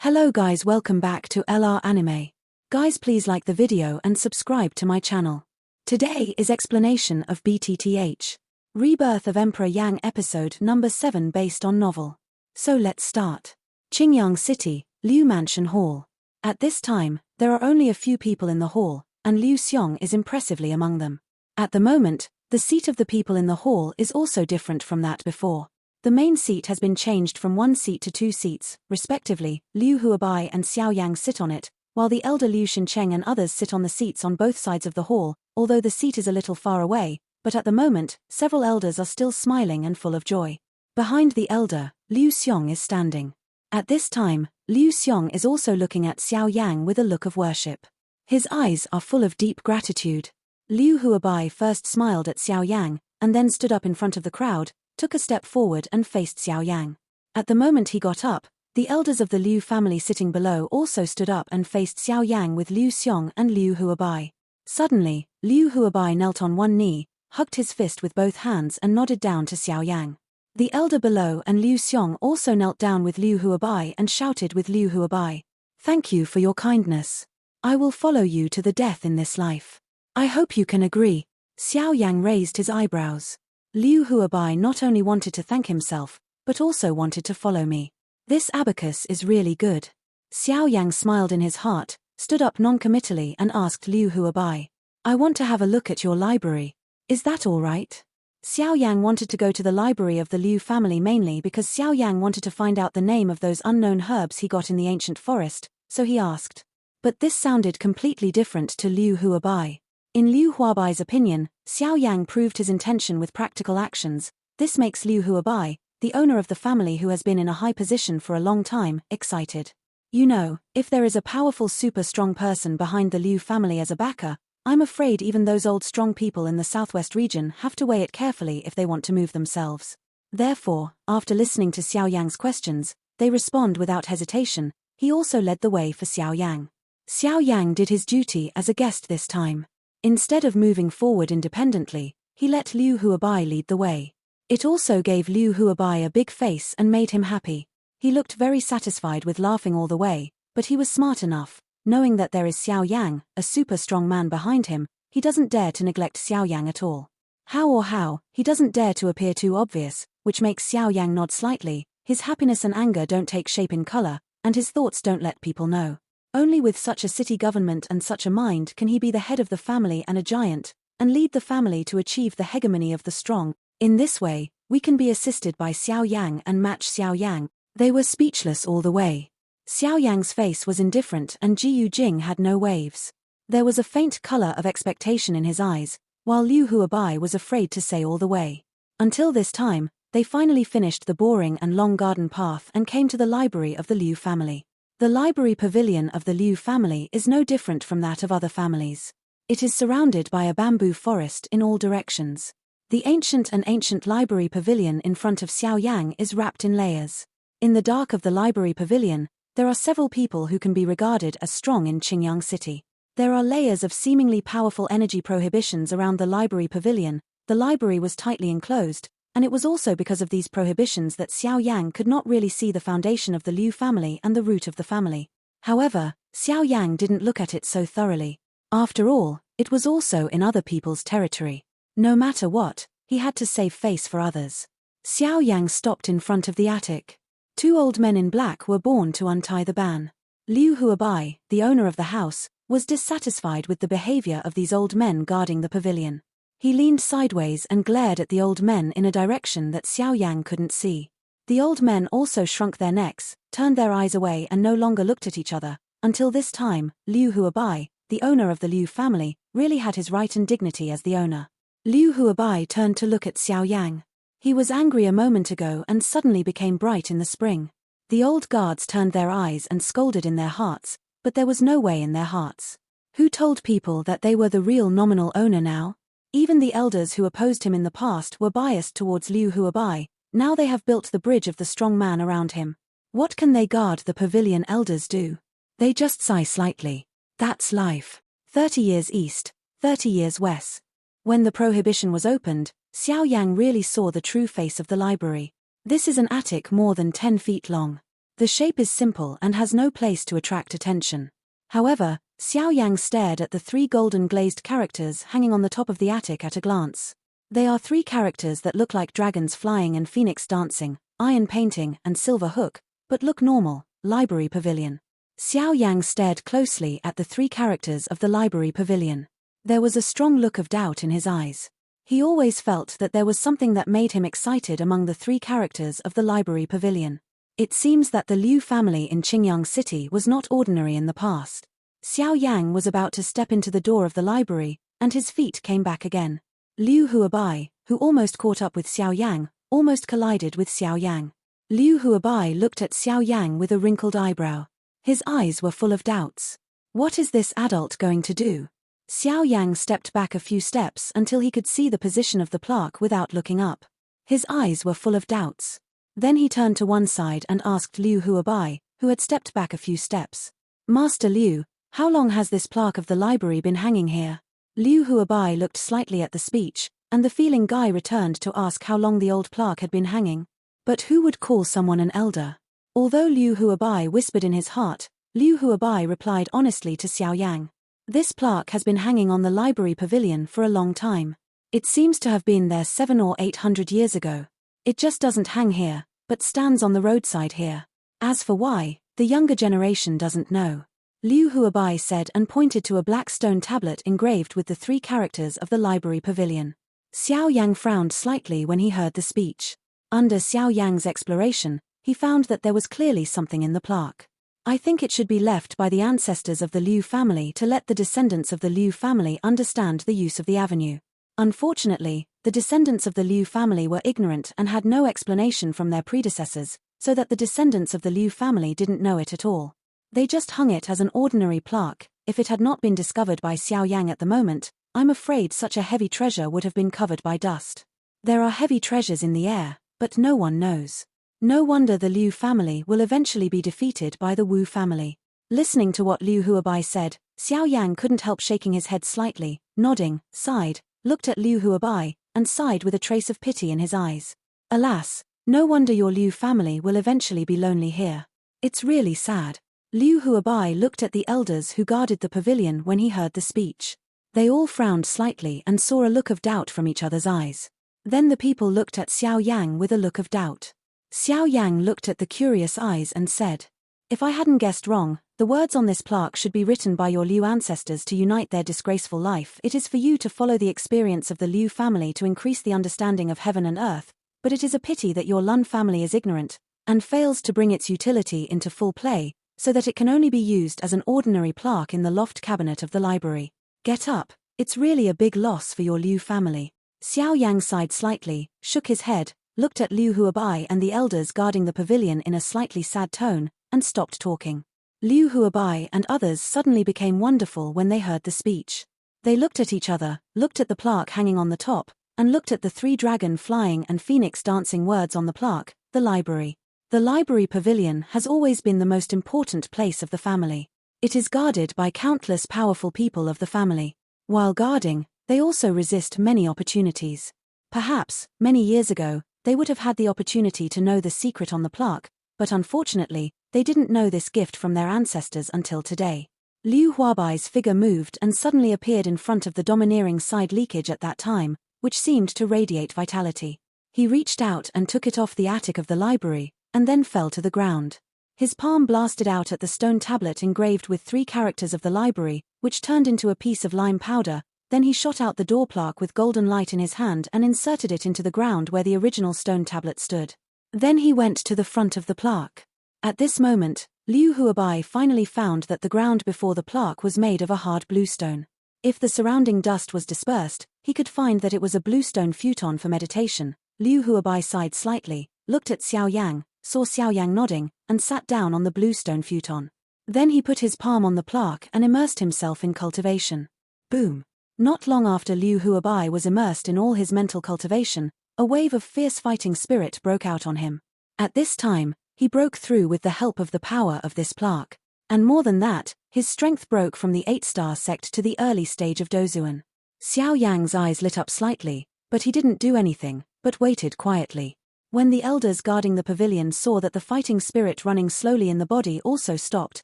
Hello guys, welcome back to LR Anime. Guys, please like the video and subscribe to my channel. Today is explanation of BTTH Rebirth of Emperor Yang episode number 7 based on novel. So let's start. Qingyang City, Liu Mansion Hall. At this time, there are only a few people in the hall, and Liu Xiong is impressively among them. At the moment, the seat of the people in the hall is also different from that before. The main seat has been changed from 1 seat to 2 seats, respectively. Liu Huabai and Xiao Yang sit on it, while the elder Liu Xincheng and others sit on the seats on both sides of the hall, although the seat is a little far away, but at the moment, several elders are still smiling and full of joy. Behind the elder, Liu Xiong is standing. At this time, Liu Xiong is also looking at Xiao Yang with a look of worship. His eyes are full of deep gratitude. Liu Huabai first smiled at Xiao Yang, and then stood up in front of the crowd, took a step forward and faced Xiao Yang. At the moment he got up, the elders of the Liu family sitting below also stood up and faced Xiao Yang with Liu Xiong and Liu Huabai. Suddenly, Liu Huabai knelt on one knee, hugged his fist with both hands and nodded down to Xiao Yang. The elder below and Liu Xiong also knelt down with Liu Huabai and shouted with Liu Huabai, "Thank you for your kindness. I will follow you to the death in this life. I hope you can agree." Xiao Yang raised his eyebrows. Liu Huabai not only wanted to thank himself, but also wanted to follow me. This abacus is really good. Xiao Yang smiled in his heart, stood up non-committally and asked Liu Huabai, "I want to have a look at your library. Is that all right?" Xiao Yang wanted to go to the library of the Liu family mainly because Xiao Yang wanted to find out the name of those unknown herbs he got in the ancient forest, so he asked. But this sounded completely different to Liu Huabai. In Liu Huabai's opinion, Xiao Yang proved his intention with practical actions. This makes Liu Huabai, the owner of the family who has been in a high position for a long time, excited. You know, if there is a powerful super strong person behind the Liu family as a backer, I'm afraid even those old strong people in the southwest region have to weigh it carefully if they want to move themselves. Therefore, after listening to Xiao Yang's questions, they respond without hesitation. He also led the way for Xiao Yang. Xiao Yang did his duty as a guest this time. Instead of moving forward independently, he let Liu Huabai lead the way. It also gave Liu Huabai a big face and made him happy. He looked very satisfied with laughing all the way, but he was smart enough, knowing that there is Xiao Yang, a super strong man behind him, he doesn't dare to neglect Xiao Yang at all. How, he doesn't dare to appear too obvious, which makes Xiao Yang nod slightly. His happiness and anger don't take shape in color, and his thoughts don't let people know. Only with such a city government and such a mind can he be the head of the family and a giant, and lead the family to achieve the hegemony of the strong. In this way, we can be assisted by Xiao Yang and match Xiao Yang. They were speechless all the way. Xiao Yang's face was indifferent and Ji Yujing had no waves. There was a faint color of expectation in his eyes, while Liu Huabai was afraid to say all the way. Until this time, they finally finished the boring and long garden path and came to the library of the Liu family. The library pavilion of the Liu family is no different from that of other families. It is surrounded by a bamboo forest in all directions. The ancient library pavilion in front of Xiao Yang is wrapped in layers. In the dark of the library pavilion, there are several people who can be regarded as strong in Qingyang City. There are layers of seemingly powerful energy prohibitions around the library pavilion. The library was tightly enclosed, and it was also because of these prohibitions that Xiao Yang could not really see the foundation of the Liu family and the root of the family. However, Xiao Yang didn't look at it so thoroughly. After all, it was also in other people's territory. No matter what, he had to save face for others. Xiao Yang stopped in front of the attic. 2 old men in black were born to untie the ban. Liu Huabai, the owner of the house, was dissatisfied with the behavior of these old men guarding the pavilion. He leaned sideways and glared at the old men in a direction that Xiao Yang couldn't see. The old men also shrunk their necks, turned their eyes away and no longer looked at each other. Until this time, Liu Huabai, the owner of the Liu family, really had his right and dignity as the owner. Liu Huabai turned to look at Xiao Yang. He was angry a moment ago and suddenly became bright in the spring. The old guards turned their eyes and scolded in their hearts, but there was no way in their hearts. Who told people that they were the real nominal owner now? Even the elders who opposed him in the past were biased towards Liu Huabai. Now they have built the bridge of the strong man around him. What can they guard the pavilion elders do? They just sigh slightly. That's life. 30 years east, 30 years west. When the prohibition was opened, Xiao Yang really saw the true face of the library. This is an attic more than 10 feet long. The shape is simple and has no place to attract attention. However, Xiao Yan stared at the 3 golden glazed characters hanging on the top of the attic at a glance. They are 3 characters that look like dragons flying and phoenix dancing, iron painting and silver hook, but look normal. Library pavilion. Xiao Yan stared closely at the 3 characters of the library pavilion. There was a strong look of doubt in his eyes. He always felt that there was something that made him excited among the 3 characters of the library pavilion. It seems that the Liu family in Qingyang City was not ordinary in the past. Xiao Yang was about to step into the door of the library, and his feet came back again. Liu Huabai, who almost caught up with Xiao Yang, almost collided with Xiao Yang. Liu Huabai looked at Xiao Yang with a wrinkled eyebrow. His eyes were full of doubts. What is this adult going to do? Xiao Yang stepped back a few steps until he could see the position of the plaque without looking up. His eyes were full of doubts. Then he turned to one side and asked Liu Huabai, who had stepped back a few steps. Master Liu, how long has this plaque of the library been hanging here? Liu Huabai looked slightly at the speech, and the feeling guy returned to ask how long the old plaque had been hanging. But who would call someone an elder? Although Liu Huabai whispered in his heart, Liu Huabai replied honestly to Xiao Yang. This plaque has been hanging on the library pavilion for a long time. It seems to have been there 700 or 800 years ago. It just doesn't hang here, but stands on the roadside here. As for why, the younger generation doesn't know. Liu Huabai said and pointed to a black stone tablet engraved with the 3 characters of the library pavilion. Xiao Yang frowned slightly when he heard the speech. Under Xiao Yang's exploration, he found that there was clearly something in the plaque. I think it should be left by the ancestors of the Liu family to let the descendants of the Liu family understand the use of the avenue. Unfortunately, the descendants of the Liu family were ignorant and had no explanation from their predecessors, so that the descendants of the Liu family didn't know it at all. They just hung it as an ordinary plaque. If it had not been discovered by Xiao Yang at the moment, I'm afraid such a heavy treasure would have been covered by dust. There are heavy treasures in the air, but no one knows. No wonder the Liu family will eventually be defeated by the Wu family. Listening to what Liu Huabai said, Xiao Yang couldn't help shaking his head slightly, nodding, sighed, looked at Liu Huabai, and sighed with a trace of pity in his eyes. Alas, no wonder your Liu family will eventually be lonely here. It's really sad. Liu Huabai looked at the elders who guarded the pavilion when he heard the speech. They all frowned slightly and saw a look of doubt from each other's eyes. Then the people looked at Xiao Yang with a look of doubt. Xiao Yang looked at the curious eyes and said, "If I hadn't guessed wrong, the words on this plaque should be written by your Liu ancestors to unite their disgraceful life. It is for you to follow the experience of the Liu family to increase the understanding of heaven and earth, but it is a pity that your Lun family is ignorant, and fails to bring its utility into full play, so that it can only be used as an ordinary plaque in the loft cabinet of the library. Get up, it's really a big loss for your Liu family." Xiao Yang sighed slightly, shook his head, looked at Liu Huabai and the elders guarding the pavilion in a slightly sad tone, and stopped talking. Liu Huabai and others suddenly became wonderful when they heard the speech. They looked at each other, looked at the plaque hanging on the top, and looked at the 3 dragon flying and phoenix dancing words on the plaque, the library. The library pavilion has always been the most important place of the family. It is guarded by countless powerful people of the family. While guarding, they also resist many opportunities. Perhaps, many years ago, they would have had the opportunity to know the secret on the plaque, but unfortunately, they didn't know this gift from their ancestors until today. Liu Huabai's figure moved and suddenly appeared in front of the domineering side leakage at that time, which seemed to radiate vitality. He reached out and took it off the attic of the library, and then fell to the ground. His palm blasted out at the stone tablet engraved with 3 characters of the library, which turned into a piece of lime powder. Then he shot out the door plaque with golden light in his hand and inserted it into the ground where the original stone tablet stood. Then he went to the front of the plaque. At this moment, Liu Huabai finally found that the ground before the plaque was made of a hard bluestone. If the surrounding dust was dispersed, he could find that it was a bluestone futon for meditation. Liu Huabai sighed slightly, looked at Xiao Yang, saw Xiao Yang nodding, and sat down on the bluestone futon. Then he put his palm on the plaque and immersed himself in cultivation. Boom! Not long after Liu Huabai was immersed in all his mental cultivation, a wave of fierce fighting spirit broke out on him. At this time, he broke through with the help of the power of this plaque. And more than that, his strength broke from the 8-star sect to the early stage of Dozuan. Xiao Yang's eyes lit up slightly, but he didn't do anything, but waited quietly. When the elders guarding the pavilion saw that the fighting spirit running slowly in the body also stopped,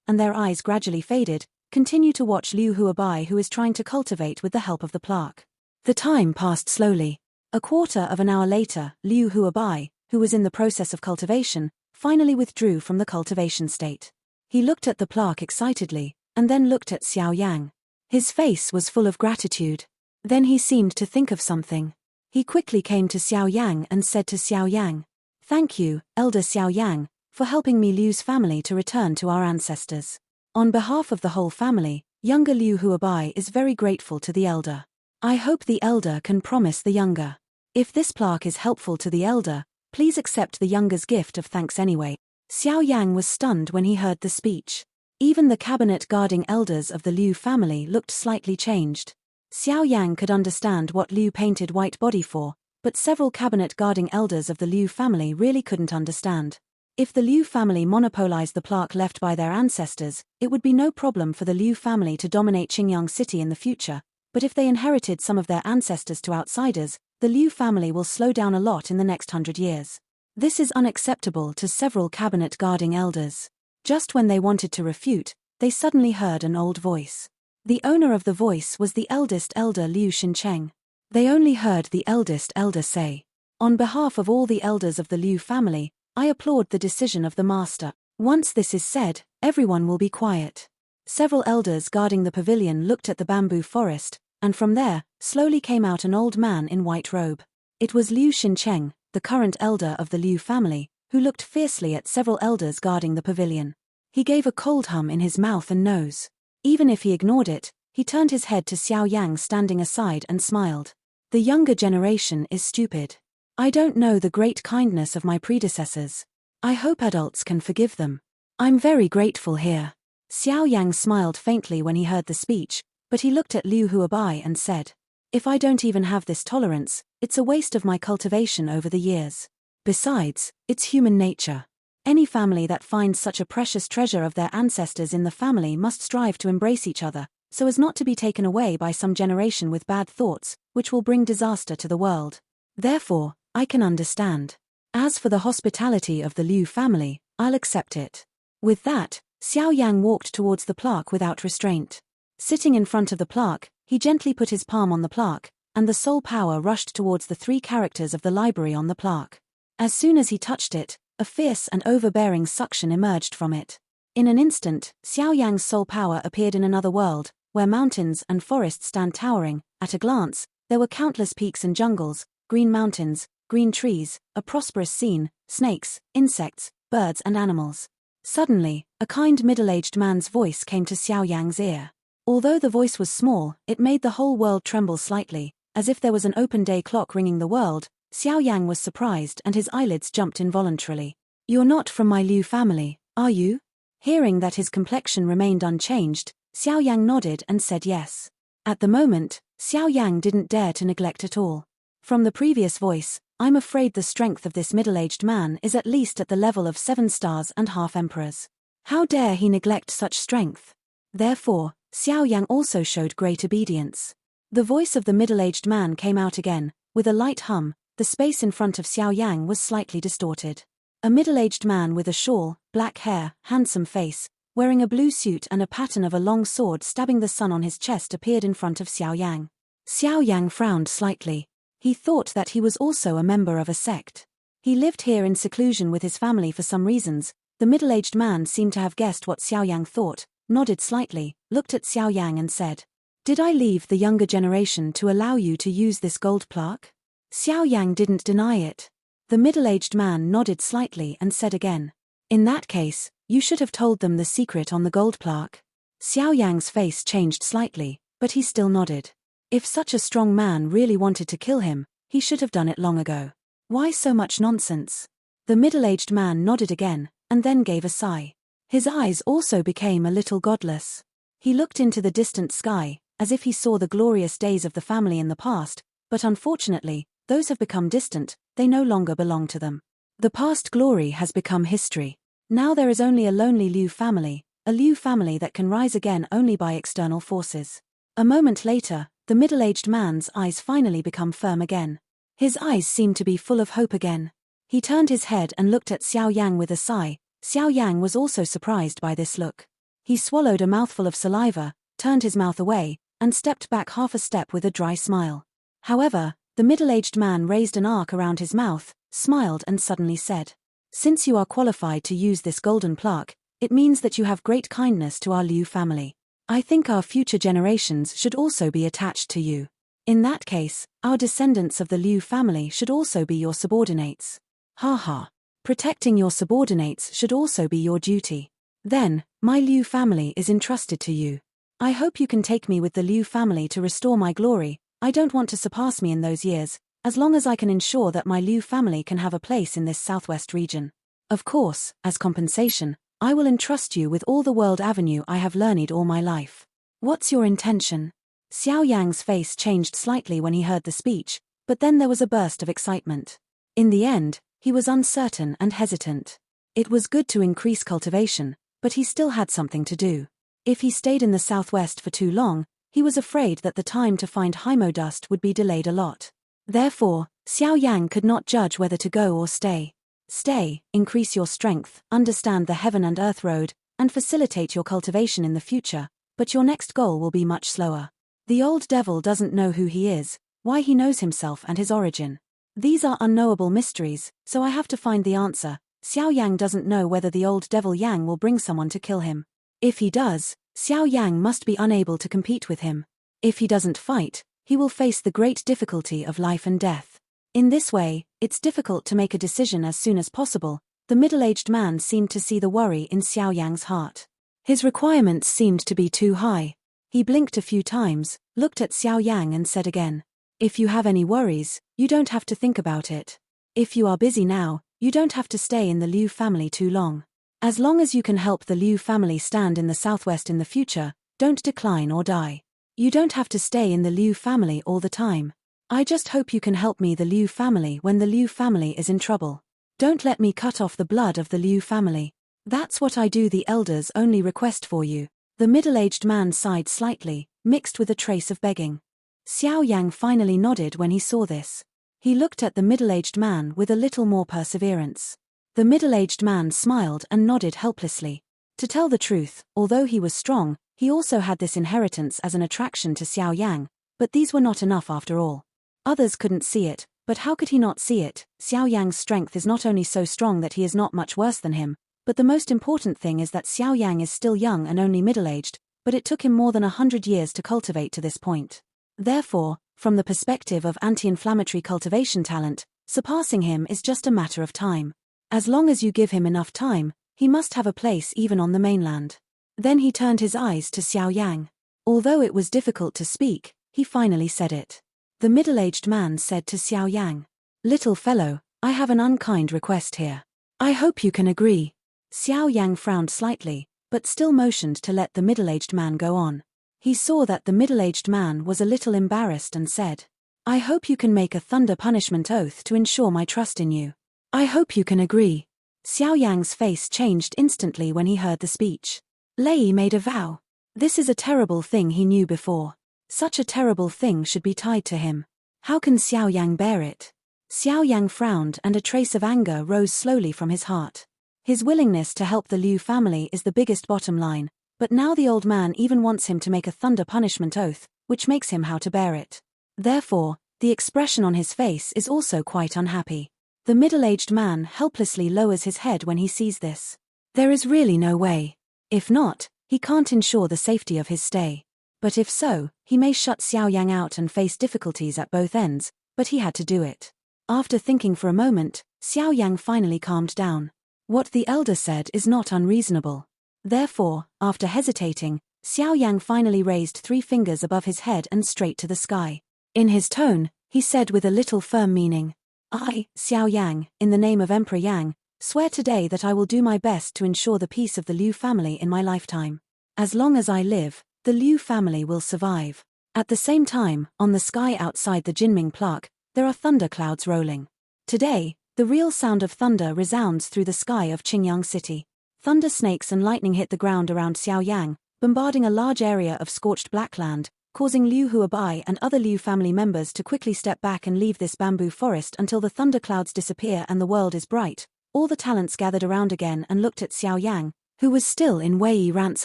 and their eyes gradually faded, continue to watch Liu Huabai, who is trying to cultivate with the help of the plaque. The time passed slowly. A quarter of an hour later, Liu Huabai, who was in the process of cultivation, finally withdrew from the cultivation state. He looked at the plaque excitedly, and then looked at Xiao Yang. His face was full of gratitude. Then he seemed to think of something. He quickly came to Xiao Yang and said to Xiao Yang, "Thank you, Elder Xiao Yang, for helping me Liu's family to return to our ancestors. On behalf of the whole family, younger Liu Huabai is very grateful to the elder. I hope the elder can promise the younger. If this plaque is helpful to the elder, please accept the younger's gift of thanks anyway." Xiao Yang was stunned when he heard the speech. Even the cabinet guarding elders of the Liu family looked slightly changed. Xiao Yang could understand what Liu painted white body for, but several cabinet guarding elders of the Liu family really couldn't understand. If the Liu family monopolized the plaque left by their ancestors, it would be no problem for the Liu family to dominate Qingyang City in the future, but if they inherited some of their ancestors to outsiders, the Liu family will slow down a lot in the next 100 years. This is unacceptable to several cabinet guarding elders. Just when they wanted to refute, they suddenly heard an old voice. The owner of the voice was the eldest elder Liu Xincheng. They only heard the eldest elder say, "On behalf of all the elders of the Liu family, I applaud the decision of the master. Once this is said, everyone will be quiet." Several elders guarding the pavilion looked at the bamboo forest, and from there, slowly came out an old man in white robe. It was Liu Xincheng, the current elder of the Liu family, who looked fiercely at several elders guarding the pavilion. He gave a cold hum in his mouth and nose. Even if he ignored it, he turned his head to Xiao Yang standing aside and smiled. "The younger generation is stupid. I don't know the great kindness of my predecessors. I hope adults can forgive them. I'm very grateful here." Xiao Yang smiled faintly when he heard the speech, but he looked at Liu Huabai and said, "If I don't even have this tolerance, it's a waste of my cultivation over the years. Besides, it's human nature. Any family that finds such a precious treasure of their ancestors in the family must strive to embrace each other, so as not to be taken away by some generation with bad thoughts, which will bring disaster to the world. Therefore, I can understand. As for the hospitality of the Liu family, I'll accept it." With that, Xiao Yang walked towards the plaque without restraint. Sitting in front of the plaque, he gently put his palm on the plaque, and the soul power rushed towards the 3 characters of the library on the plaque. As soon as he touched it, a fierce and overbearing suction emerged from it. In an instant, Xiao Yang's soul power appeared in another world, where mountains and forests stand towering. At a glance, there were countless peaks and jungles, green mountains, green trees, a prosperous scene, snakes, insects, birds and animals. Suddenly, a kind middle-aged man's voice came to Xiao Yang's ear. Although the voice was small, it made the whole world tremble slightly, as if there was an open-day clock ringing the world. Xiao Yang was surprised and his eyelids jumped involuntarily. "You're not from my Liu family, are you?" Hearing that his complexion remained unchanged, Xiao Yang nodded and said yes. At the moment, Xiao Yang didn't dare to neglect at all. From the previous voice, "I'm afraid the strength of this middle-aged man is at least at the level of 7 stars and half emperors. How dare he neglect such strength?" Therefore, Xiao Yang also showed great obedience. The voice of the middle-aged man came out again, with a light hum. The space in front of Xiao Yang was slightly distorted. A middle-aged man with a shawl, black hair, handsome face, wearing a blue suit and a pattern of a long sword stabbing the sun on his chest appeared in front of Xiao Yang. Xiao Yang frowned slightly. He thought that he was also a member of a sect. He lived here in seclusion with his family for some reasons. The middle-aged man seemed to have guessed what Xiao Yang thought, nodded slightly, looked at Xiao Yang and said, "Did I leave the younger generation to allow you to use this gold plaque?" Xiao Yang didn't deny it. The middle-aged man nodded slightly and said again, "In that case, you should have told them the secret on the gold plaque." Xiao Yang's face changed slightly, but he still nodded. If such a strong man really wanted to kill him, he should have done it long ago. Why so much nonsense? The middle-aged man nodded again, and then gave a sigh. His eyes also became a little godless. He looked into the distant sky, as if he saw the glorious days of the family in the past, but unfortunately, those have become distant, they no longer belong to them. The past glory has become history. Now there is only a lonely Liu family, a Liu family that can rise again only by external forces. A moment later, the middle-aged man's eyes finally become firm again. His eyes seemed to be full of hope again. He turned his head and looked at Xiao Yang with a sigh. Xiao Yang was also surprised by this look. He swallowed a mouthful of saliva, turned his mouth away, and stepped back half a step with a dry smile. However, the middle-aged man raised an arc around his mouth, smiled and suddenly said, "Since you are qualified to use this golden plaque, it means that you have great kindness to our Liu family. I think our future generations should also be attached to you. In that case, our descendants of the Liu family should also be your subordinates. Ha. Protecting your subordinates should also be your duty. Then, my Liu family is entrusted to you. I hope you can take me with the Liu family to restore my glory. I don't want to surpass me in those years, as long as I can ensure that my Liu family can have a place in this southwest region. Of course, as compensation, I will entrust you with all the world avenue I have learned all my life. What's your intention?" Xiao Yang's face changed slightly when he heard the speech, but then there was a burst of excitement. In the end, he was uncertain and hesitant. It was good to increase cultivation, but he still had something to do. If he stayed in the southwest for too long, he was afraid that the time to find Haimo dust would be delayed a lot. Therefore, Xiao Yang could not judge whether to go or stay. Stay, increase your strength, understand the heaven and earth road, and facilitate your cultivation in the future, but your next goal will be much slower. The old devil doesn't know who he is, why he knows himself and his origin. These are unknowable mysteries, so I have to find the answer. Xiao Yang doesn't know whether the old devil Yang will bring someone to kill him. If he does, Xiao Yang must be unable to compete with him. If he doesn't fight, he will face the great difficulty of life and death. In this way, it's difficult to make a decision as soon as possible. The middle-aged man seemed to see the worry in Xiao Yang's heart. His requirements seemed to be too high. He blinked a few times, looked at Xiao Yang and said again, "If you have any worries, you don't have to think about it. If you are busy now, you don't have to stay in the Liu family too long. As long as you can help the Liu family stand in the southwest in the future, don't decline or die. You don't have to stay in the Liu family all the time. I just hope you can help me, the Liu family, when the Liu family is in trouble. Don't let me cut off the blood of the Liu family. That's what I do, the elders only request for you." The middle-aged man sighed slightly, mixed with a trace of begging. Xiao Yang finally nodded when he saw this. He looked at the middle-aged man with a little more perseverance. The middle-aged man smiled and nodded helplessly. To tell the truth, although he was strong, he also had this inheritance as an attraction to Xiao Yang, but these were not enough after all. Others couldn't see it, but how could he not see it? Xiao Yang's strength is not only so strong that he is not much worse than him, but the most important thing is that Xiao Yang is still young and only middle-aged, but it took him more than 100 years to cultivate to this point. Therefore, from the perspective of anti-inflammatory cultivation talent, surpassing him is just a matter of time. As long as you give him enough time, he must have a place even on the mainland. Then he turned his eyes to Xiao Yang. Although it was difficult to speak, he finally said it. The middle-aged man said to Xiao Yang, "Little fellow, I have an unkind request here. I hope you can agree." Xiao Yang frowned slightly, but still motioned to let the middle-aged man go on. He saw that the middle-aged man was a little embarrassed and said, "I hope you can make a thunder punishment oath to ensure my trust in you. I hope you can agree." Xiao Yang's face changed instantly when he heard the speech. Lei made a vow. This is a terrible thing he knew before. Such a terrible thing should be tied to him. How can Xiao Yang bear it? Xiao Yang frowned and a trace of anger rose slowly from his heart. His willingness to help the Liu family is the biggest bottom line, but now the old man even wants him to make a thunder punishment oath, which makes him how to bear it. Therefore, the expression on his face is also quite unhappy. The middle-aged man helplessly lowers his head when he sees this. There is really no way. If not, he can't ensure the safety of his stay. But if so, he may shut Xiao Yang out and face difficulties at both ends, but he had to do it. After thinking for a moment, Xiao Yang finally calmed down. What the elder said is not unreasonable. Therefore, after hesitating, Xiao Yang finally raised 3 fingers above his head and straight to the sky. In his tone, he said with a little firm meaning, "I, Xiao Yang, in the name of Emperor Yang, swear today that I will do my best to ensure the peace of the Liu family in my lifetime. As long as I live, the Liu family will survive." At the same time, on the sky outside the Jinming plaque, there are thunder clouds rolling. Today, the real sound of thunder resounds through the sky of Qingyang City. Thunder snakes and lightning hit the ground around Xiao Yang, bombarding a large area of scorched blackland, causing Liu Huabai and other Liu family members to quickly step back and leave this bamboo forest until the thunderclouds disappear and the world is bright. All the talents gathered around again and looked at Xiao Yang, who was still in Wei Rant's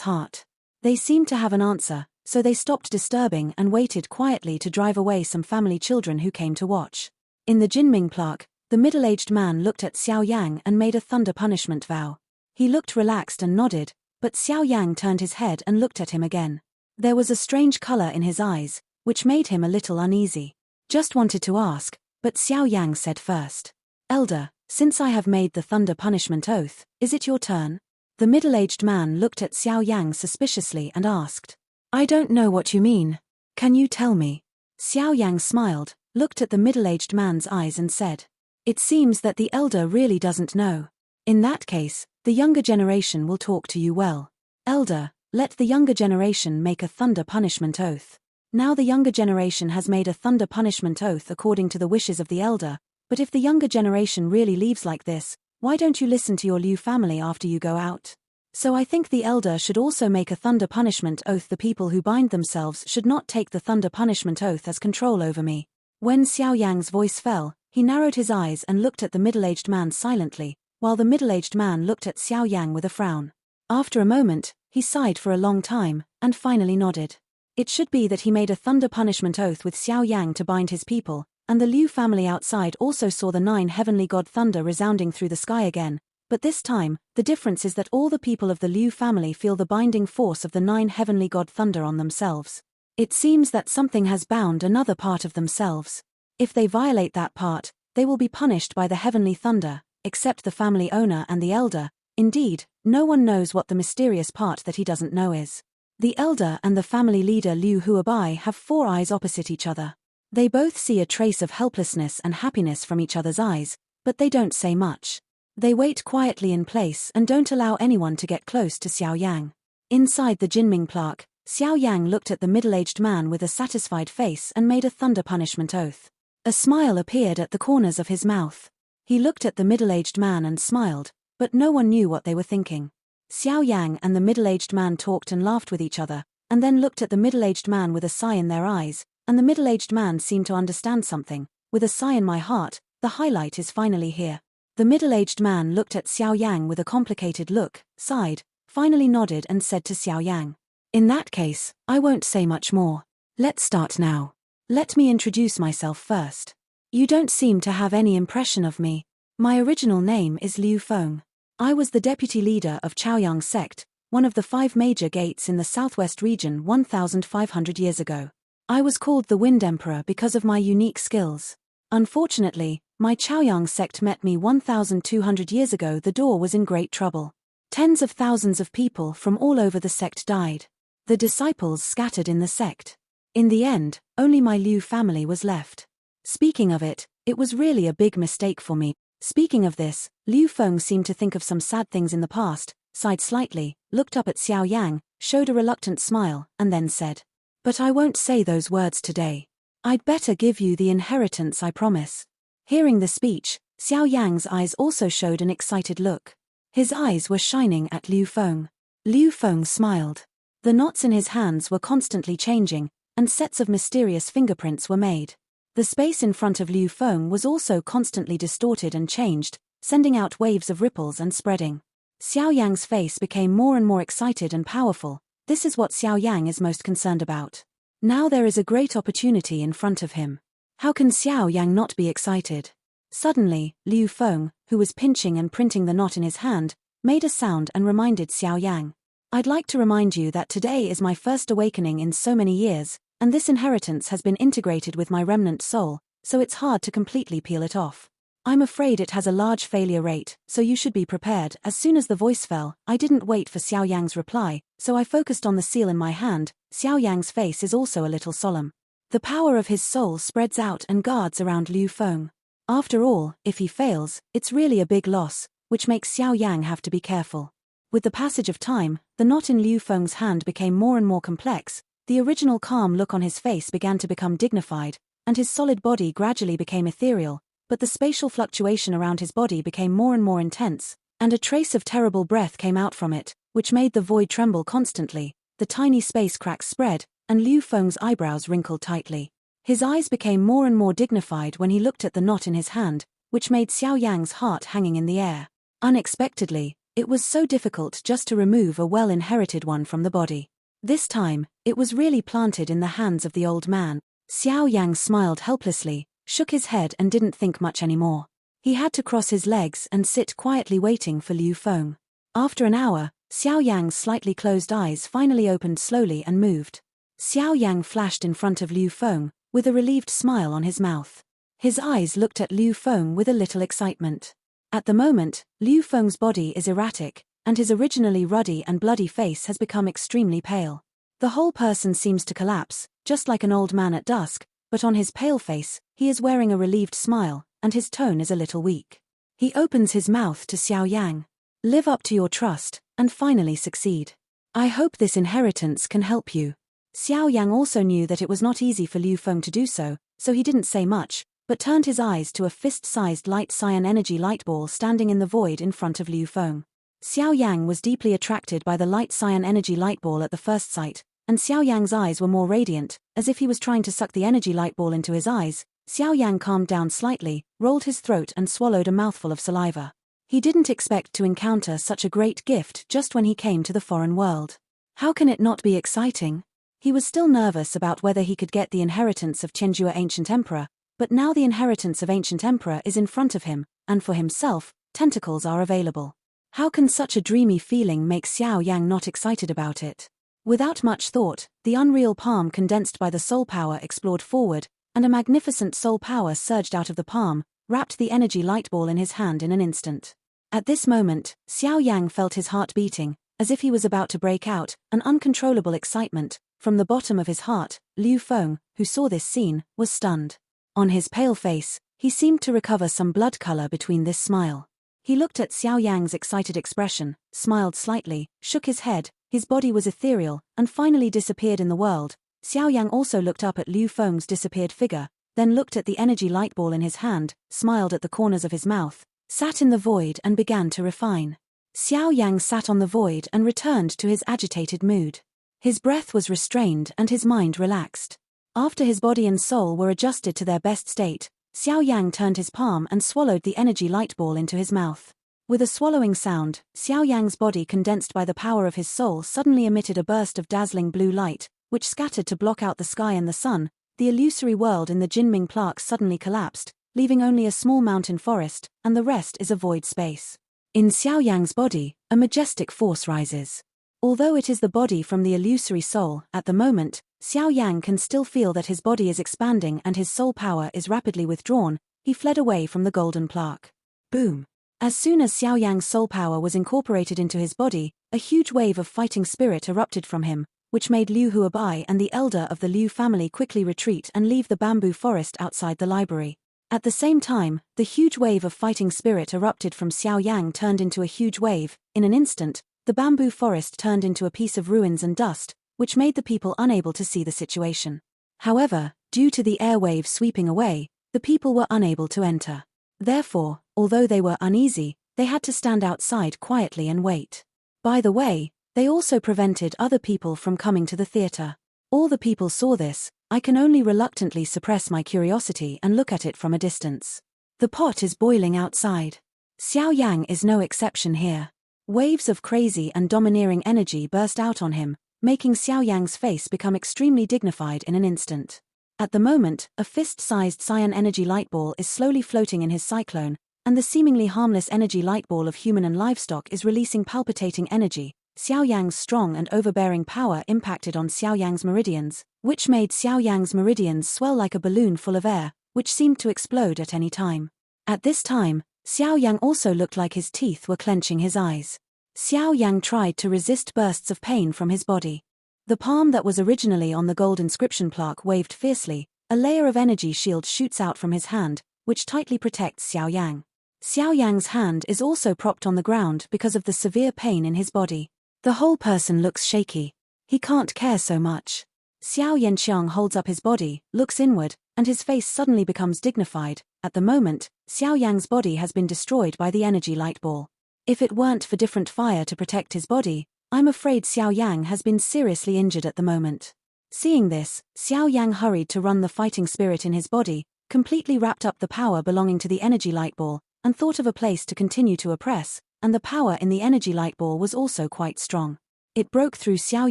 heart. They seemed to have an answer, so they stopped disturbing and waited quietly to drive away some family children who came to watch. In the Jinming plaque, the middle-aged man looked at Xiao Yang and made a thunder punishment vow. He looked relaxed and nodded, but Xiao Yang turned his head and looked at him again. There was a strange color in his eyes, which made him a little uneasy. Just wanted to ask, but Xiao Yang said first. Elder, since I have made the thunder punishment oath, is it your turn? The middle-aged man looked at Xiao Yang suspiciously and asked. I don't know what you mean. Can you tell me? Xiao Yang smiled, looked at the middle-aged man's eyes and said. It seems that the elder really doesn't know. In that case, the younger generation will talk to you well. Elder, let the younger generation make a thunder punishment oath. Now the younger generation has made a thunder punishment oath according to the wishes of the elder, but if the younger generation really leaves like this, why don't you listen to your Liu family after you go out? So I think the elder should also make a thunder punishment oath. The people who bind themselves should not take the thunder punishment oath as control over me. When Xiao Yang's voice fell, he narrowed his eyes and looked at the middle-aged man silently, while the middle-aged man looked at Xiao Yang with a frown. After a moment, he sighed for a long time, and finally nodded. It should be that he made a thunder punishment oath with Xiao Yang to bind his people, and the Liu family outside also saw the 9 heavenly god thunder resounding through the sky again, but this time, the difference is that all the people of the Liu family feel the binding force of the 9 heavenly god thunder on themselves. It seems that something has bound another part of themselves. If they violate that part, they will be punished by the heavenly thunder, except the family owner and the elder. Indeed, no one knows what the mysterious part that he doesn't know is. The elder and the family leader Liu Huabai have 4 eyes opposite each other. They both see a trace of helplessness and happiness from each other's eyes, but they don't say much. They wait quietly in place and don't allow anyone to get close to Xiao Yang. Inside the Jinming plaque, Xiao Yang looked at the middle-aged man with a satisfied face and made a thunder punishment oath. A smile appeared at the corners of his mouth. He looked at the middle-aged man and smiled, but no one knew what they were thinking. Xiao Yang and the middle-aged man talked and laughed with each other, and then looked at the middle-aged man with a sigh in their eyes, and the middle-aged man seemed to understand something. With a sigh in my heart, the highlight is finally here. The middle-aged man looked at Xiao Yang with a complicated look, sighed, finally nodded and said to Xiao Yang. In that case, I won't say much more. Let's start now. Let me introduce myself first. You don't seem to have any impression of me. My original name is Liu Feng. I was the deputy leader of Chaoyang sect, one of the 5 major gates in the southwest region 1,500 years ago. I was called the Wind Emperor because of my unique skills. Unfortunately, my Chaoyang sect met me 1,200 years ago. The door was in great trouble. Tens of thousands of people from all over the sect died. The disciples scattered in the sect. In the end, only my Liu family was left. Speaking of it, it was really a big mistake for me. Speaking of this, Liu Feng seemed to think of some sad things in the past, sighed slightly, looked up at Xiao Yang, showed a reluctant smile, and then said, "But I won't say those words today. I'd better give you the inheritance, I promise." Hearing the speech, Xiao Yang's eyes also showed an excited look. His eyes were shining at Liu Feng. Liu Feng smiled. The knots in his hands were constantly changing, and sets of mysterious fingerprints were made. The space in front of Liu Feng was also constantly distorted and changed, sending out waves of ripples and spreading. Xiao Yang's face became more and more excited and powerful. This is what Xiao Yang is most concerned about. Now there is a great opportunity in front of him. How can Xiao Yang not be excited? Suddenly, Liu Feng, who was pinching and printing the knot in his hand, made a sound and reminded Xiao Yang. I'd like to remind you that today is my first awakening in so many years, and this inheritance has been integrated with my remnant soul, so it's hard to completely peel it off. I'm afraid it has a large failure rate, so you should be prepared. As soon as the voice fell, I didn't wait for Xiao Yang's reply, so I focused on the seal in my hand. Xiao Yang's face is also a little solemn. The power of his soul spreads out and guards around Liu Feng. After all, if he fails, it's really a big loss, which makes Xiao Yang have to be careful. With the passage of time, the knot in Liu Feng's hand became more and more complex. The original calm look on his face began to become dignified, and his solid body gradually became ethereal, but the spatial fluctuation around his body became more and more intense, and a trace of terrible breath came out from it, which made the void tremble constantly. The tiny space cracks spread, and Liu Feng's eyebrows wrinkled tightly. His eyes became more and more dignified when he looked at the knot in his hand, which made Xiao Yang's heart hanging in the air. Unexpectedly, it was so difficult just to remove a well-inherited one from the body. This time, it was really planted in the hands of the old man. Xiao Yang smiled helplessly, shook his head and didn't think much anymore. He had to cross his legs and sit quietly waiting for Liu Feng. After an hour, Xiao Yang's slightly closed eyes finally opened slowly and moved. Xiao Yang flashed in front of Liu Feng, with a relieved smile on his mouth. His eyes looked at Liu Feng with a little excitement. At the moment, Liu Feng's body is erratic, and his originally ruddy and bloody face has become extremely pale. The whole person seems to collapse, just like an old man at dusk, but on his pale face, he is wearing a relieved smile, and his tone is a little weak. He opens his mouth to Xiao Yang. Live up to your trust, and finally succeed. I hope this inheritance can help you. Xiao Yang also knew that it was not easy for Liu Feng to do so he didn't say much, but turned his eyes to a fist-sized light cyan energy light ball standing in the void in front of Liu Feng. Xiao Yang was deeply attracted by the light cyan energy light ball at the first sight, and Xiao Yang's eyes were more radiant, as if he was trying to suck the energy light ball into his eyes. Xiao Yang calmed down slightly, rolled his throat and swallowed a mouthful of saliva. He didn't expect to encounter such a great gift just when he came to the foreign world. How can it not be exciting? He was still nervous about whether he could get the inheritance of Qianjue Ancient Emperor, but now the inheritance of Ancient Emperor is in front of him, and for himself, tentacles are available. How can such a dreamy feeling make Xiao Yang not excited about it? Without much thought, the unreal palm condensed by the soul power explored forward, and a magnificent soul power surged out of the palm, wrapped the energy light ball in his hand in an instant. At this moment, Xiao Yang felt his heart beating, as if he was about to break out, an uncontrollable excitement. From the bottom of his heart, Liu Feng, who saw this scene, was stunned. On his pale face, he seemed to recover some blood color between this smile. He looked at Xiao Yang's excited expression, smiled slightly, shook his head, his body was ethereal, and finally disappeared in the world. Xiao Yang also looked up at Liu Feng's disappeared figure, then looked at the energy light ball in his hand, smiled at the corners of his mouth, sat in the void and began to refine. Xiao Yang sat on the void and returned to his agitated mood. His breath was restrained and his mind relaxed. After his body and soul were adjusted to their best state, Xiao Yang turned his palm and swallowed the energy light ball into his mouth. With a swallowing sound, Xiao Yang's body condensed by the power of his soul suddenly emitted a burst of dazzling blue light, which scattered to block out the sky and the sun. The illusory world in the Jinming plaque suddenly collapsed, leaving only a small mountain forest, and the rest is a void space. In Xiao Yang's body, a majestic force rises. Although it is the body from the illusory soul, at the moment, Xiao Yang can still feel that his body is expanding and his soul power is rapidly withdrawn. He fled away from the golden plaque. Boom! As soon as Xiao Yang's soul power was incorporated into his body, a huge wave of fighting spirit erupted from him, which made Liu Huabai and the elder of the Liu family quickly retreat and leave the bamboo forest outside the library. At the same time, the huge wave of fighting spirit erupted from Xiao Yang turned into a huge wave. In an instant, the bamboo forest turned into a piece of ruins and dust, which made the people unable to see the situation. However, due to the air wave sweeping away, the people were unable to enter. Therefore, although they were uneasy, they had to stand outside quietly and wait. By the way, they also prevented other people from coming to the theater. All the people saw this. I can only reluctantly suppress my curiosity and look at it from a distance. The pot is boiling outside. Xiao Yang is no exception here. Waves of crazy and domineering energy burst out on him, making Xiao Yang's face become extremely dignified in an instant. At the moment, a fist-sized cyan energy light ball is slowly floating in his cyclone, and the seemingly harmless energy light ball of human and livestock is releasing palpitating energy. Xiao Yang's strong and overbearing power impacted on Xiao Yang's meridians, which made Xiao Yang's meridians swell like a balloon full of air, which seemed to explode at any time. At this time, Xiao Yang also looked like his teeth were clenching his eyes. Xiao Yang tried to resist bursts of pain from his body. The palm that was originally on the gold inscription plaque waved fiercely. A layer of energy shield shoots out from his hand, which tightly protects Xiao Yang. Xiao Yang's hand is also propped on the ground because of the severe pain in his body. The whole person looks shaky. He can't care so much. Xiao Yanqiang holds up his body, looks inward, and his face suddenly becomes dignified. At the moment, Xiao Yang's body has been destroyed by the energy light ball. If it weren't for different fire to protect his body, I'm afraid Xiao Yang has been seriously injured at the moment. Seeing this, Xiao Yang hurried to run the fighting spirit in his body, completely wrapped up the power belonging to the energy light ball, and thought of a place to continue to oppress, and the power in the energy light ball was also quite strong. It broke through Xiao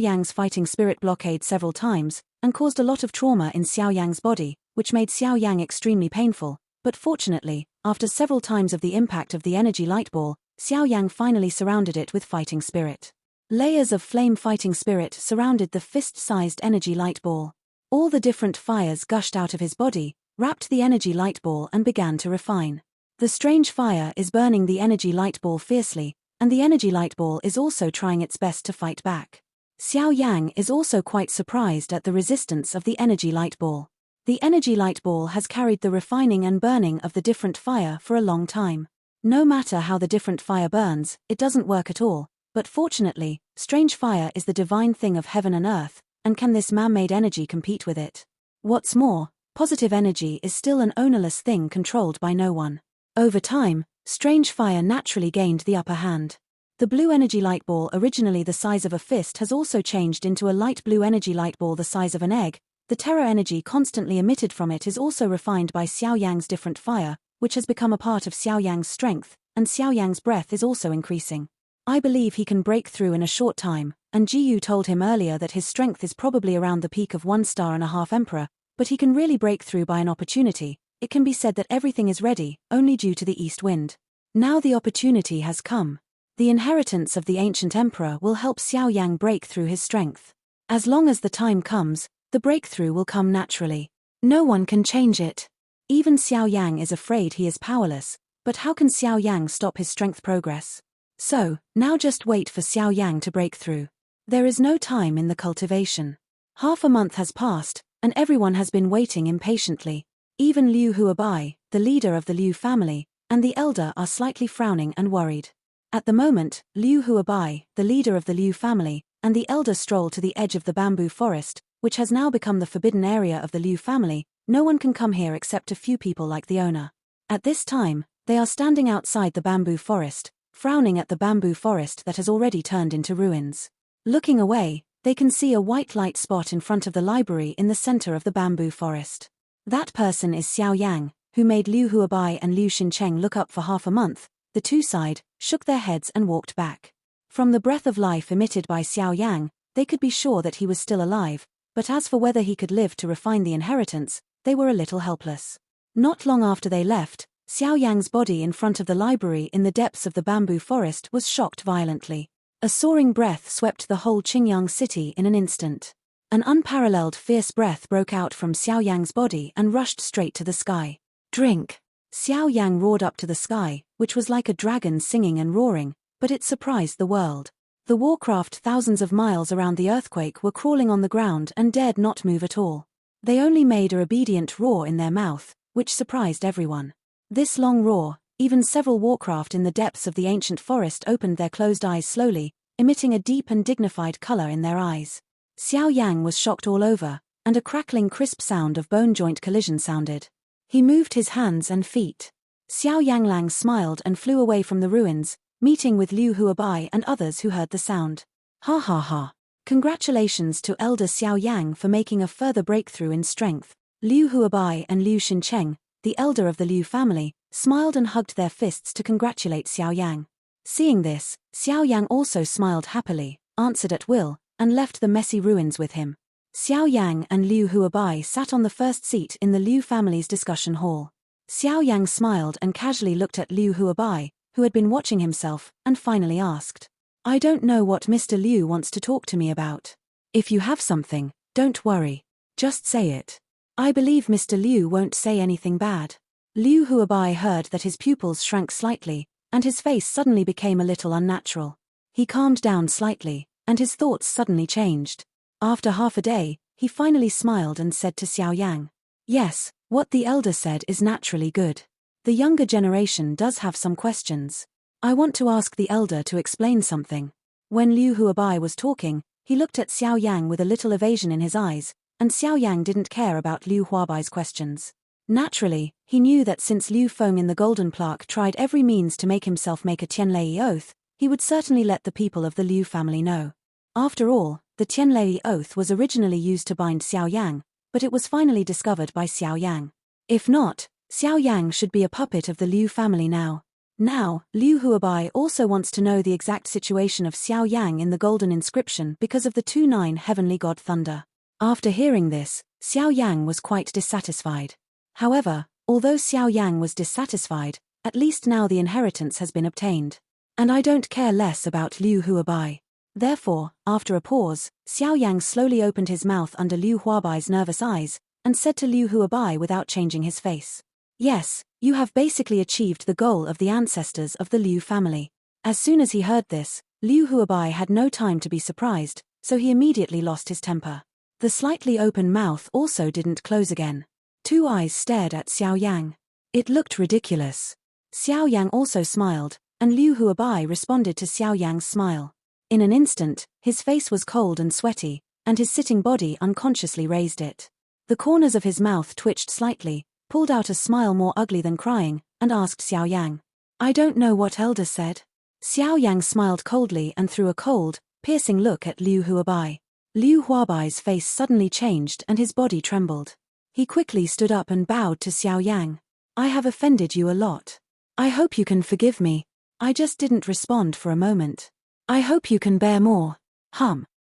Yang's fighting spirit blockade several times, and caused a lot of trauma in Xiao Yang's body, which made Xiao Yang extremely painful, but fortunately, after several times of the impact of the energy light ball, Xiao Yang finally surrounded it with fighting spirit. Layers of flame fighting spirit surrounded the fist-sized energy light ball. All the different fires gushed out of his body, wrapped the energy light ball and began to refine. The strange fire is burning the energy light ball fiercely, and the energy light ball is also trying its best to fight back. Xiao Yang is also quite surprised at the resistance of the energy light ball. The energy light ball has carried the refining and burning of the different fire for a long time. No matter how the different fire burns, it doesn't work at all. But fortunately, strange fire is the divine thing of heaven and earth, and can this man-made energy compete with it? What's more, positive energy is still an ownerless thing controlled by no one. Over time, strange fire naturally gained the upper hand. The blue energy light ball, originally the size of a fist, has also changed into a light blue energy light ball the size of an egg. The terror energy constantly emitted from it is also refined by Xiao Yang's different fire, which has become a part of Xiao Yang's strength, and Xiao Yang's breath is also increasing. I believe he can break through in a short time, and Jiyu told him earlier that his strength is probably around the peak of 1.5 Emperor, but he can really break through by an opportunity. It can be said that everything is ready, only due to the east wind. Now the opportunity has come. The inheritance of the ancient emperor will help Xiao Yang break through his strength. As long as the time comes, the breakthrough will come naturally. No one can change it. Even Xiao Yang is afraid he is powerless, but how can Xiao Yang stop his strength progress? So, now just wait for Xiao Yang to break through. There is no time in the cultivation. Half a month has passed, and everyone has been waiting impatiently. Even Liu Huabai, the leader of the Liu family, and the elder are slightly frowning and worried. At the moment, Liu Huabai, the leader of the Liu family, and the elder stroll to the edge of the bamboo forest, which has now become the forbidden area of the Liu family. No one can come here except a few people like the owner. At this time, they are standing outside the bamboo forest, frowning at the bamboo forest that has already turned into ruins. Looking away, they can see a white light spot in front of the library in the center of the bamboo forest. That person is Xiao Yang, who made Liu Huabai and Liu Xincheng look up for half a month. The two sighed, shook their heads and walked back. From the breath of life emitted by Xiao Yang, they could be sure that he was still alive, but as for whether he could live to refine the inheritance, they were a little helpless. Not long after they left, Xiao Yang's body in front of the library in the depths of the bamboo forest was shocked violently. A soaring breath swept the whole Qingyang city in an instant. An unparalleled fierce breath broke out from Xiao Yang's body and rushed straight to the sky. Drink! Xiao Yang roared up to the sky, which was like a dragon singing and roaring, but it surprised the world. The warcraft thousands of miles around the earthquake were crawling on the ground and dared not move at all. They only made a obedient roar in their mouth, which surprised everyone. This long roar, even several warcraft in the depths of the ancient forest opened their closed eyes slowly, emitting a deep and dignified color in their eyes. Xiao Yang was shocked all over, and a crackling crisp sound of bone joint collision sounded. He moved his hands and feet. Xiao Yanglang smiled and flew away from the ruins, meeting with Liu Huabai and others who heard the sound. Ha ha ha. Congratulations to Elder Xiao Yang for making a further breakthrough in strength. Liu Huabai and Liu Xincheng, the elder of the Liu family, smiled and hugged their fists to congratulate Xiao Yang. Seeing this, Xiao Yang also smiled happily, answered at will, and left the messy ruins with him. Xiao Yang and Liu Huabai sat on the first seat in the Liu family's discussion hall. Xiao Yang smiled and casually looked at Liu Huabai, who had been watching himself, and finally asked, "I don't know what Mr. Liu wants to talk to me about. If you have something, don't worry. Just say it. I believe Mr. Liu won't say anything bad." Liu Huabai heard that his pupils shrank slightly, and his face suddenly became a little unnatural. He calmed down slightly, and his thoughts suddenly changed. After half a day, he finally smiled and said to Xiao Yang, "Yes, what the elder said is naturally good. The younger generation does have some questions. I want to ask the elder to explain something." When Liu Huabai was talking, he looked at Xiao Yang with a little evasion in his eyes, and Xiao Yang didn't care about Liu Huabai's questions. Naturally, he knew that since Liu Feng in the Golden Plaque tried every means to make himself make a Tianlei oath, he would certainly let the people of the Liu family know. After all, The Tianlei oath was originally used to bind Xiao Yang, but it was finally discovered by Xiao Yang. If not, Xiao Yang should be a puppet of the Liu family now. Now, Liu Huabai also wants to know the exact situation of Xiao Yang in the golden inscription because of the 2-9 heavenly god thunder. After hearing this, Xiao Yang was quite dissatisfied. However, although Xiao Yang was dissatisfied, at least now the inheritance has been obtained. And I don't care less about Liu Huabai. Therefore, after a pause, Xiao Yang slowly opened his mouth under Liu Huabai's nervous eyes, and said to Liu Huabai without changing his face. Yes, you have basically achieved the goal of the ancestors of the Liu family. As soon as he heard this, Liu Huabai had no time to be surprised, so he immediately lost his temper. The slightly open mouth also didn't close again. 2 eyes stared at Xiao Yang. It looked ridiculous. Xiao Yang also smiled, and Liu Huabai responded to Xiao Yang's smile. In an instant, his face was cold and sweaty, and his sitting body unconsciously raised it. The corners of his mouth twitched slightly, pulled out a smile more ugly than crying, and asked Xiao Yang. I don't know what Elder said. Xiao Yang smiled coldly and threw a cold, piercing look at Liu Huabai. Liu Huabai's face suddenly changed and his body trembled. He quickly stood up and bowed to Xiao Yang. I have offended you a lot. I hope you can forgive me. I just didn't respond for a moment. I hope you can bear more.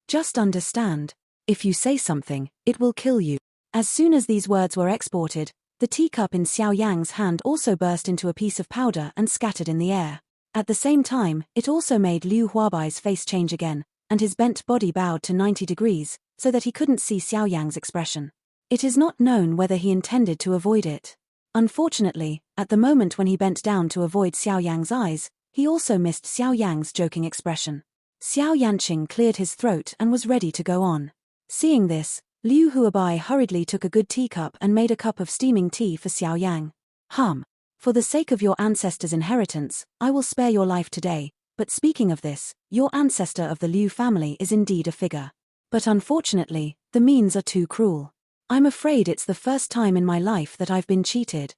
Just understand. If you say something, it will kill you. As soon as these words were exported, the teacup in Xiao Yang's hand also burst into a piece of powder and scattered in the air. At the same time, it also made Liu Huabai's face change again, and his bent body bowed to 90 degrees, so that he couldn't see Xiao Yang's expression. It is not known whether he intended to avoid it. Unfortunately, at the moment when he bent down to avoid Xiao Yang's eyes, he also missed Xiao Yang's joking expression. Xiao Yanqing cleared his throat and was ready to go on. Seeing this, Liu Huabai hurriedly took a good teacup and made a cup of steaming tea for Xiao Yang. For the sake of your ancestors' inheritance, I will spare your life today, but speaking of this, your ancestor of the Liu family is indeed a figure. But unfortunately, the means are too cruel. I'm afraid it's the first time in my life that I've been cheated.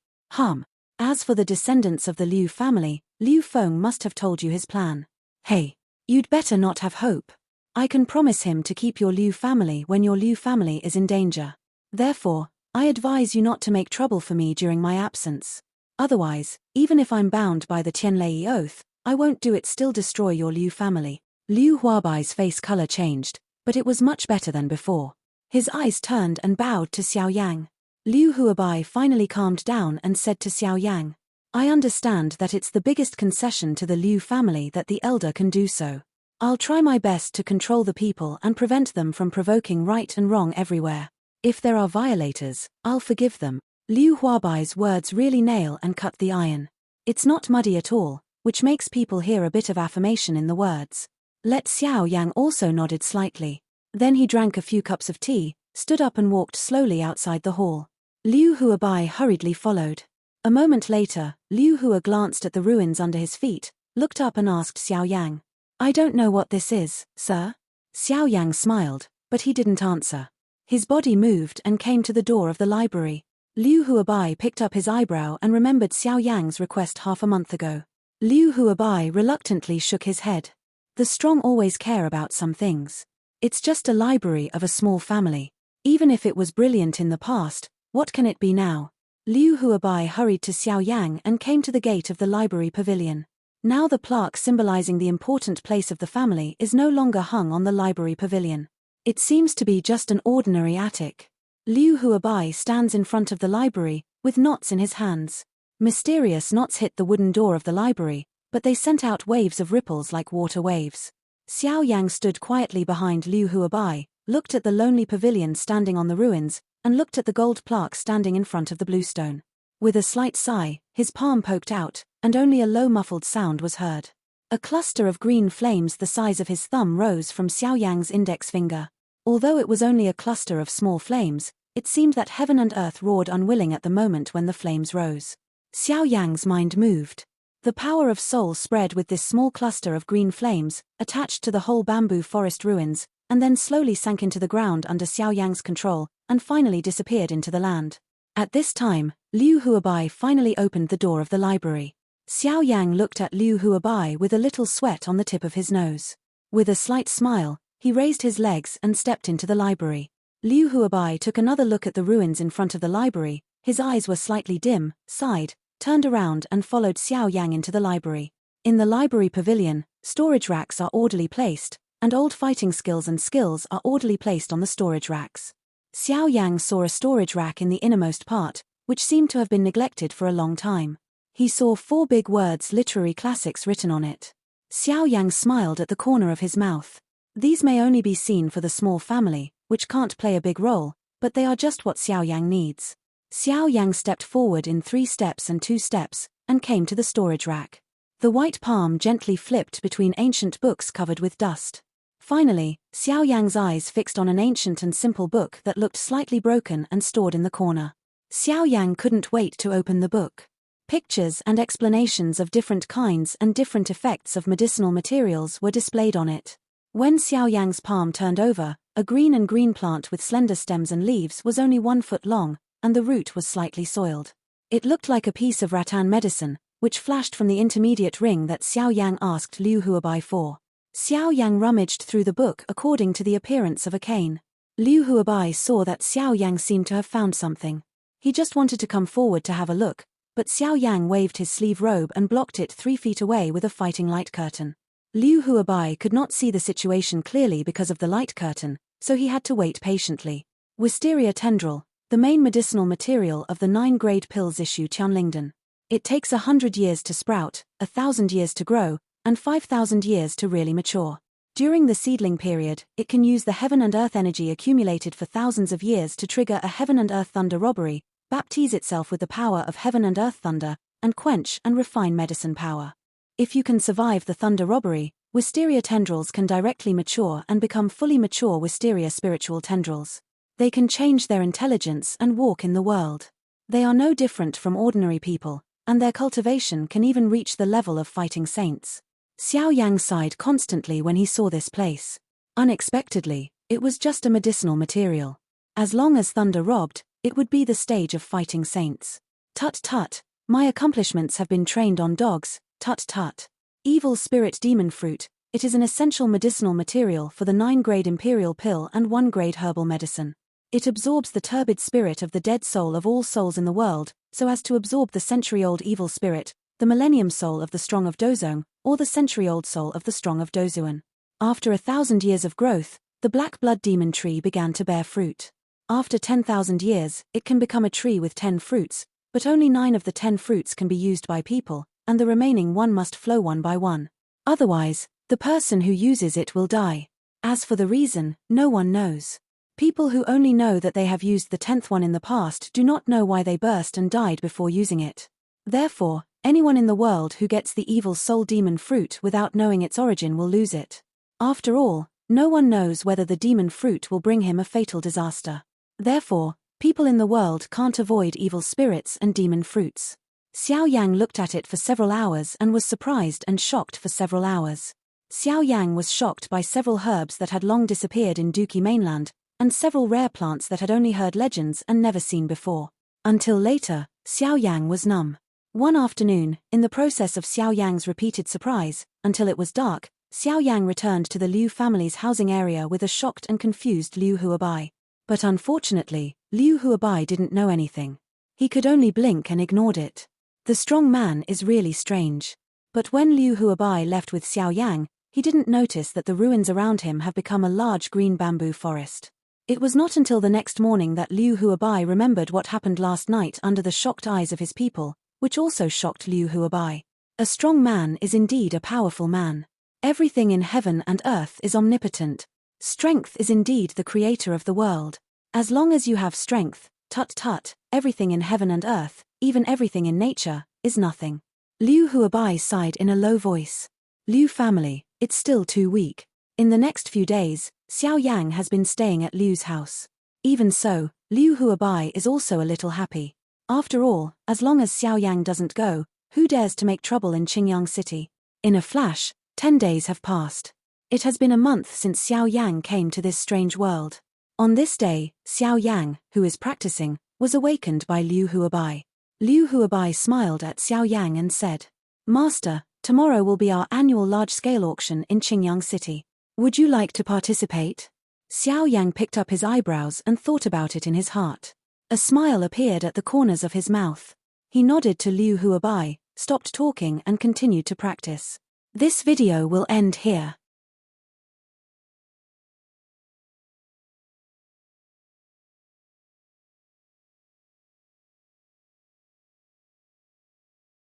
As for the descendants of the Liu family, Liu Feng must have told you his plan. Hey, you'd better not have hope. I can promise him to keep your Liu family when your Liu family is in danger. Therefore, I advise you not to make trouble for me during my absence. Otherwise, even if I'm bound by the Tianlei oath, I won't do it. Still destroy your Liu family. Liu Huabai's face color changed, but it was much better than before. His eyes turned and bowed to Xiao Yang. Liu Huabai finally calmed down and said to Xiao Yang, I understand that it's the biggest concession to the Liu family that the elder can do so. I'll try my best to control the people and prevent them from provoking right and wrong everywhere. If there are violators, I'll forgive them. Liu Huabai's words really nail and cut the iron. It's not muddy at all, which makes people hear a bit of affirmation in the words. Let Xiao Yang also nodded slightly. Then he drank a few cups of tea, stood up and walked slowly outside the hall. Liu Huabai hurriedly followed. A moment later, Liu Hua glanced at the ruins under his feet, looked up and asked Xiao Yang. I don't know what this is, sir. Xiao Yang smiled, but he didn't answer. His body moved and came to the door of the library. Liu Huabai picked up his eyebrow and remembered Xiao Yang's request half a month ago. Liu Huabai reluctantly shook his head. The strong always care about some things. It's just a library of a small family. Even if it was brilliant in the past, what can it be now? Liu Huabai hurried to Xiao Yang and came to the gate of the library pavilion. Now the plaque symbolizing the important place of the family is no longer hung on the library pavilion. It seems to be just an ordinary attic. Liu Huabai stands in front of the library, with knots in his hands. Mysterious knots hit the wooden door of the library, but they sent out waves of ripples like water waves. Xiao Yang stood quietly behind Liu Huabai, looked at the lonely pavilion standing on the ruins, and looked at the gold plaque standing in front of the bluestone. With a slight sigh, his palm poked out, and only a low muffled sound was heard. A cluster of green flames the size of his thumb rose from Xiao Yang's index finger. Although it was only a cluster of small flames, it seemed that heaven and earth roared unwilling at the moment when the flames rose. Xiao Yang's mind moved. The power of soul spread with this small cluster of green flames, attached to the whole bamboo forest ruins, and then slowly sank into the ground under Xiao Yang's control, and finally disappeared into the land. At this time, Liu Huabai finally opened the door of the library. Xiao Yang looked at Liu Huabai with a little sweat on the tip of his nose. With a slight smile, He raised his legs and stepped into the library. Liu Huabai took another look at the ruins in front of the library. His eyes were slightly dim, sighed, turned around and followed Xiao Yang into the library. In the library pavilion, storage racks are orderly placed, and old fighting skills and skills are orderly placed on the storage racks. Xiao Yang saw a storage rack in the innermost part, which seemed to have been neglected for a long time. He saw 4 big words literary classics written on it. Xiao Yang smiled at the corner of his mouth. These may only be seen for the small family, which can't play a big role, but they are just what Xiao Yang needs. Xiao Yang stepped forward in 3 steps and 2 steps, and came to the storage rack. The white palm gently flipped between ancient books covered with dust. Finally, Xiao Yang's eyes fixed on an ancient and simple book that looked slightly broken and stored in the corner. Xiao Yang couldn't wait to open the book. Pictures and explanations of different kinds and different effects of medicinal materials were displayed on it. When Xiao Yang's palm turned over, a green plant with slender stems and leaves was only 1 foot long, and the root was slightly soiled. It looked like a piece of rattan medicine, which flashed from the intermediate ring that Xiao Yang asked Liu Huabai for. Xiao Yang rummaged through the book according to the appearance of a cane. Liu Huabai saw that Xiao Yang seemed to have found something. He just wanted to come forward to have a look, but Xiao Yang waved his sleeve robe and blocked it 3 feet away with a fighting light curtain. Liu Huabai could not see the situation clearly because of the light curtain, so he had to wait patiently. Wisteria tendril, the main medicinal material of the 9-grade pills issue Tianlingdan. It takes 100 years to sprout, 1,000 years to grow, and 5,000 years to really mature. During the seedling period, it can use the heaven and earth energy accumulated for thousands of years to trigger a heaven and earth thunder robbery, baptize itself with the power of heaven and earth thunder, and quench and refine medicine power. If you can survive the thunder robbery, wisteria tendrils can directly mature and become fully mature wisteria spiritual tendrils. They can change their intelligence and walk in the world. They are no different from ordinary people, and their cultivation can even reach the level of fighting saints. Xiao Yang sighed constantly when he saw this place. Unexpectedly, it was just a medicinal material. As long as thunder robbed, it would be the stage of fighting saints. Tut tut, my accomplishments have been trained on dogs, tut tut. Evil spirit demon fruit, it is an essential medicinal material for the 9-grade imperial pill and 1-grade herbal medicine. It absorbs the turbid spirit of the dead soul of all souls in the world, so as to absorb the century-old evil spirit, the millennium soul of the strong of Dozong, or the century-old soul of the strong of Dozuan. After 1,000 years of growth, the black blood demon tree began to bear fruit. After 10,000 years, it can become a tree with 10 fruits, but only 9 of the 10 fruits can be used by people, and the remaining 1 must flow one by one. Otherwise, the person who uses it will die. As for the reason, no one knows. People who only know that they have used the 10th one in the past do not know why they burst and died before using it. Therefore, anyone in the world who gets the evil soul demon fruit without knowing its origin will lose it. After all, no one knows whether the demon fruit will bring him a fatal disaster. Therefore, people in the world can't avoid evil spirits and demon fruits. Xiao Yang looked at it for several hours and was surprised and shocked for several hours. Xiao Yang was shocked by several herbs that had long disappeared in Duki mainland, and several rare plants that had only heard legends and never seen before. Until later, Xiao Yang was numb. One afternoon, in the process of Xiao Yang's repeated surprise, until it was dark, Xiao Yang returned to the Liu family's housing area with a shocked and confused Liu Huabai. But unfortunately, Liu Huabai didn't know anything. He could only blink and ignored it. The strong man is really strange. But when Liu Huabai left with Xiao Yang, he didn't notice that the ruins around him have become a large green bamboo forest. It was not until the next morning that Liu Huabai remembered what happened last night under the shocked eyes of his people, which also shocked Liu Huabai. A strong man is indeed a powerful man. Everything in heaven and earth is omnipotent. Strength is indeed the creator of the world. As long as you have strength, tut tut, everything in heaven and earth, even everything in nature, is nothing. Liu Huabai sighed in a low voice. Liu family, it's still too weak. In the next few days, Xiao Yang has been staying at Liu's house. Even so, Liu Huabai is also a little happy. After all, as long as Xiao Yang doesn't go, who dares to make trouble in Qingyang City? In a flash, 10 days have passed. It has been a month since Xiao Yang came to this strange world. On this day, Xiao Yang, who is practicing, was awakened by Liu Huabai. Liu Huabai smiled at Xiao Yang and said, "Master, tomorrow will be our annual large-scale auction in Qingyang City. Would you like to participate? Xiao Yan picked up his eyebrows and thought about it in his heart. A smile appeared at the corners of his mouth. He nodded to Liu Huabai, stopped talking and continued to practice. This video will end here.